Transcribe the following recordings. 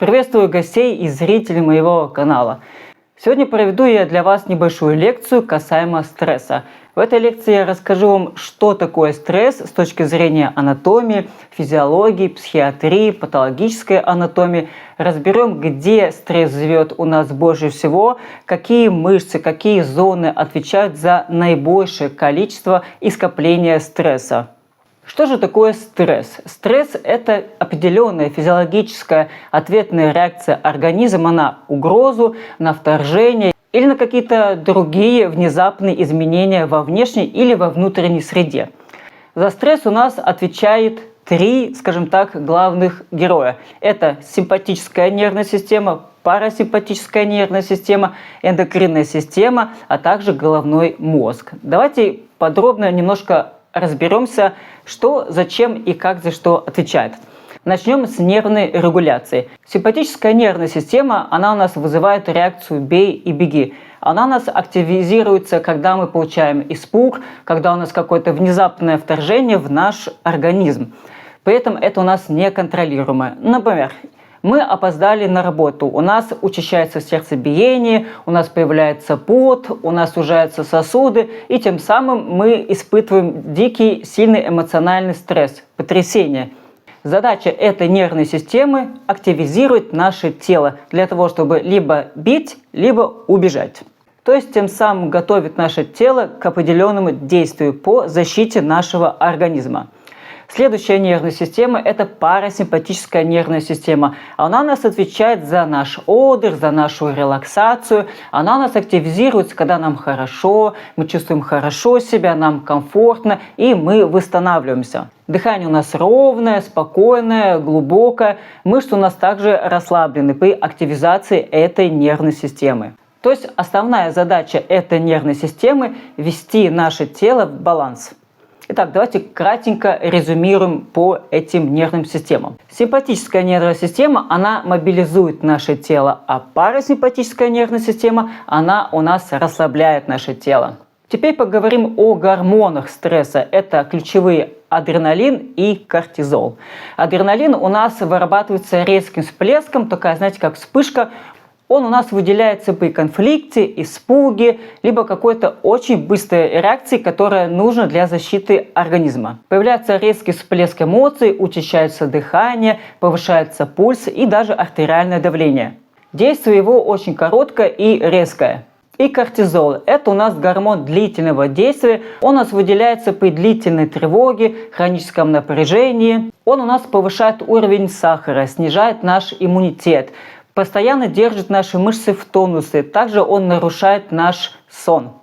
Приветствую гостей и зрителей моего канала. Сегодня проведу я для вас небольшую лекцию касаемо стресса. В этой лекции я расскажу вам, что такое стресс с точки зрения анатомии, физиологии, психиатрии, патологической анатомии. Разберем, где стресс живет у нас больше всего, какие мышцы, какие зоны отвечают за наибольшее количество и скопления стресса. Что же такое стресс? Стресс – это определенная физиологическая ответная реакция организма на угрозу, на вторжение или на какие-то другие внезапные изменения во внешней или во внутренней среде. За стресс у нас отвечает три, скажем так, главных героя. Это симпатическая нервная система, парасимпатическая нервная система, эндокринная система, а также головной мозг. Давайте подробно немножко разберемся, что, зачем и как за что отвечает. Начнем с нервной регуляции. Симпатическая нервная система, она у нас вызывает реакцию «бей и беги». Она у нас активизируется, когда мы получаем испуг, когда у нас какое-то внезапное вторжение в наш организм. При этом это у нас неконтролируемое. Например, мы опоздали на работу, у нас учащается сердцебиение, у нас появляется пот, у нас сужаются сосуды, и тем самым мы испытываем дикий, сильный эмоциональный стресс, потрясение. Задача этой нервной системы – активизировать наше тело для того, чтобы либо бить, либо убежать. То есть тем самым готовит наше тело к определенному действию по защите нашего организма. Следующая нервная система – это парасимпатическая нервная система. Она у нас отвечает за наш отдых, за нашу релаксацию. Она у нас активизируется, когда нам хорошо, мы чувствуем хорошо себя, нам комфортно, и мы восстанавливаемся. Дыхание у нас ровное, спокойное, глубокое. Мышцы у нас также расслаблены при активизации этой нервной системы. То есть основная задача этой нервной системы – ввести наше тело в баланс. Итак, давайте кратенько резюмируем по этим нервным системам. Симпатическая нервная система, она мобилизует наше тело, а парасимпатическая нервная система, она у нас расслабляет наше тело. Теперь поговорим о гормонах стресса. Это ключевые адреналин и кортизол. Адреналин у нас вырабатывается резким всплеском, такая, знаете, как вспышка. Он у нас выделяется при конфликте, испуге, либо какой-то очень быстрой реакции, которая нужна для защиты организма. Появляется резкий всплеск эмоций, учащается дыхание, повышается пульс и даже артериальное давление. Действие его очень короткое и резкое. И кортизол – это у нас гормон длительного действия. Он у нас выделяется при длительной тревоге, хроническом напряжении. Он у нас повышает уровень сахара, снижает наш иммунитет. Постоянно держит наши мышцы в тонусе. Также он нарушает наш сон.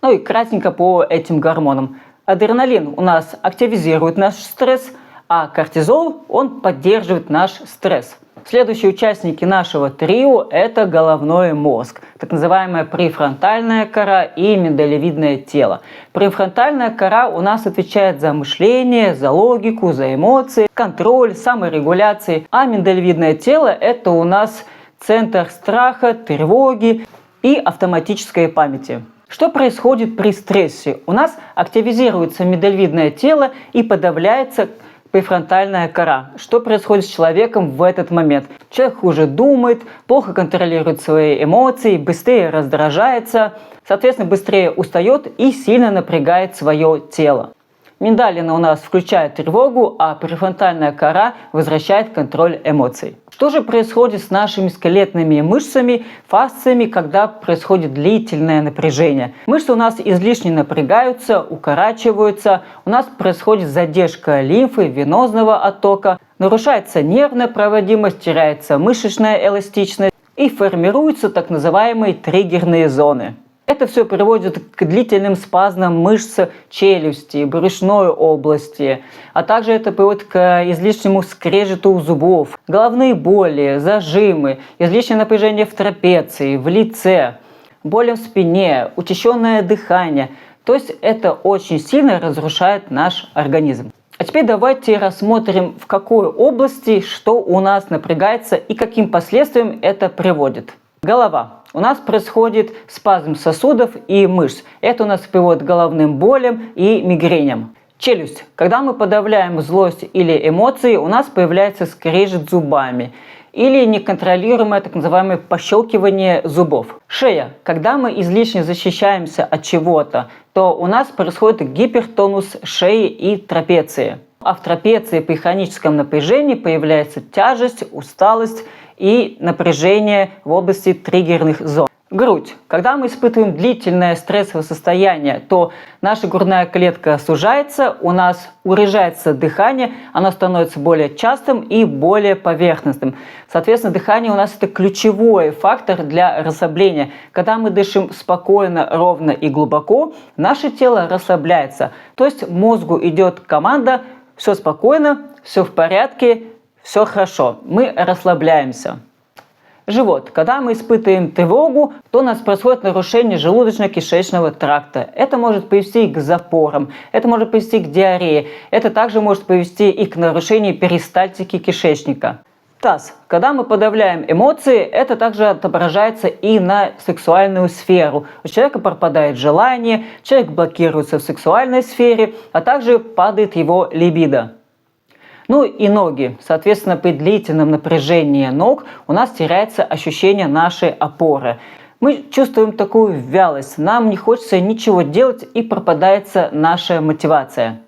Ну и кратенько по этим гормонам. Адреналин у нас активизирует наш стресс, а кортизол он поддерживает наш стресс. Следующие участники нашего трио – это головной мозг, так называемая префронтальная кора и миндалевидное тело. Префронтальная кора у нас отвечает за мышление, за логику, за эмоции, контроль, саморегуляции, а миндалевидное тело – это у нас центр страха, тревоги и автоматической памяти. Что происходит при стрессе? У нас активизируется миндалевидное тело и подавляется префронтальная кора. Что происходит с человеком в этот момент? Человек хуже думает, плохо контролирует свои эмоции, быстрее раздражается, соответственно, быстрее устает и сильно напрягает свое тело. Миндалина у нас включает тревогу, а префронтальная кора возвращает контроль эмоций. Что же происходит с нашими скелетными мышцами, фасциями, когда происходит длительное напряжение? Мышцы у нас излишне напрягаются, укорачиваются, у нас происходит задержка лимфы, венозного оттока, нарушается нервная проводимость, теряется мышечная эластичность и формируются так называемые триггерные зоны. Это все приводит к длительным спазмам мышц челюсти, брюшной области, а также это приводит к излишнему скрежету зубов, головные боли, зажимы, излишнее напряжение в трапеции, в лице, боли в спине, учащенное дыхание. То есть это очень сильно разрушает наш организм. А теперь давайте рассмотрим, в какой области что у нас напрягается и каким последствиям это приводит. Голова. У нас происходит спазм сосудов и мышц. Это у нас приводит к головным болям и мигреням. Челюсть. Когда мы подавляем злость или эмоции, у нас появляется скрежет зубами. или неконтролируемое так называемое пощелкивание зубов. Шея. Когда мы излишне защищаемся от чего-то, то у нас происходит гипертонус шеи и трапеции. А в трапеции при хроническом напряжении появляется тяжесть, усталость и напряжение в области триггерных зон. Грудь. Когда мы испытываем длительное стрессовое состояние, то наша грудная клетка сужается, у нас урежается дыхание, оно становится более частым и более поверхностным. Соответственно, дыхание у нас это ключевой фактор для расслабления. Когда мы дышим спокойно, ровно и глубоко, наше тело расслабляется. То есть мозгу идет команда: все спокойно, все в порядке, все хорошо. Мы расслабляемся. Живот. Когда мы испытываем тревогу, то у нас происходит нарушение желудочно-кишечного тракта. Это может привести к запорам, это может привести к диарее, это также может привести и к нарушению перистальтики кишечника. Таз. Когда мы подавляем эмоции, это также отображается и на сексуальную сферу. У человека пропадает желание, человек блокируется в сексуальной сфере, а также падает его либидо. Ну и ноги. Соответственно, при длительном напряжении ног у нас теряется ощущение нашей опоры. Мы чувствуем такую вялость, нам не хочется ничего делать и пропадается наша мотивация.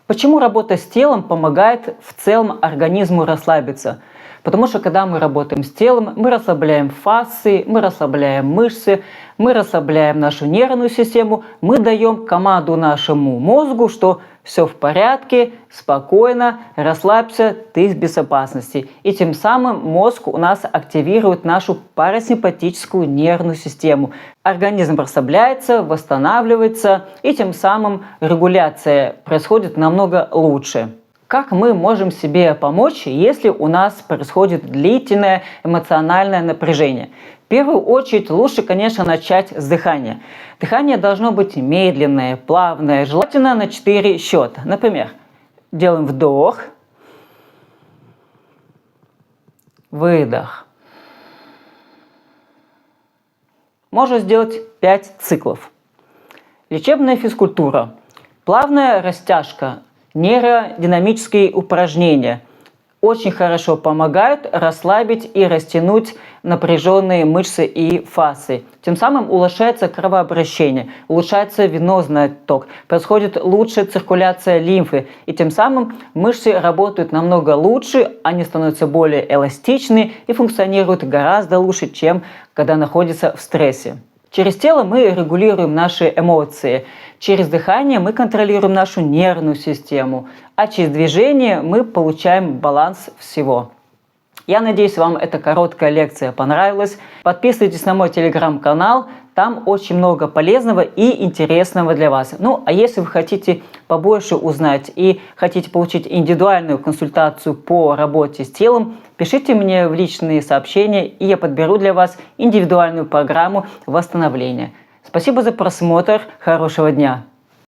Почему работа с телом помогает в целом организму расслабиться? Потому что когда мы работаем с телом, мы расслабляем фасции, мы расслабляем мышцы, мы расслабляем нашу нервную систему, мы даем команду нашему мозгу, что все в порядке, спокойно, расслабься, ты в безопасности. И тем самым мозг у нас активирует нашу парасимпатическую нервную систему. Организм расслабляется, восстанавливается, и тем самым регуляция происходит намного лучше. Как мы можем себе помочь, если у нас происходит длительное эмоциональное напряжение? В первую очередь лучше, конечно, начать с дыхания. Дыхание должно быть медленное, плавное, желательно на 4 счета. Например, делаем вдох, выдох. Можно сделать 5 циклов. Лечебная физкультура. Плавная растяжка. Нейродинамические упражнения очень хорошо помогают расслабить и растянуть напряженные мышцы и фасции. Тем самым улучшается кровообращение, улучшается венозный отток, происходит лучшая циркуляция лимфы. И тем самым мышцы работают намного лучше, они становятся более эластичны и функционируют гораздо лучше, чем когда находятся в стрессе. Через тело мы регулируем наши эмоции, через дыхание мы контролируем нашу нервную систему, а через движение мы получаем баланс всего. Я надеюсь, вам эта короткая лекция понравилась. Подписывайтесь на мой телеграм-канал, там очень много полезного и интересного для вас. Ну, а если вы хотите побольше узнать и хотите получить индивидуальную консультацию по работе с телом, пишите мне в личные сообщения, и я подберу для вас индивидуальную программу восстановления. Спасибо за просмотр, хорошего дня!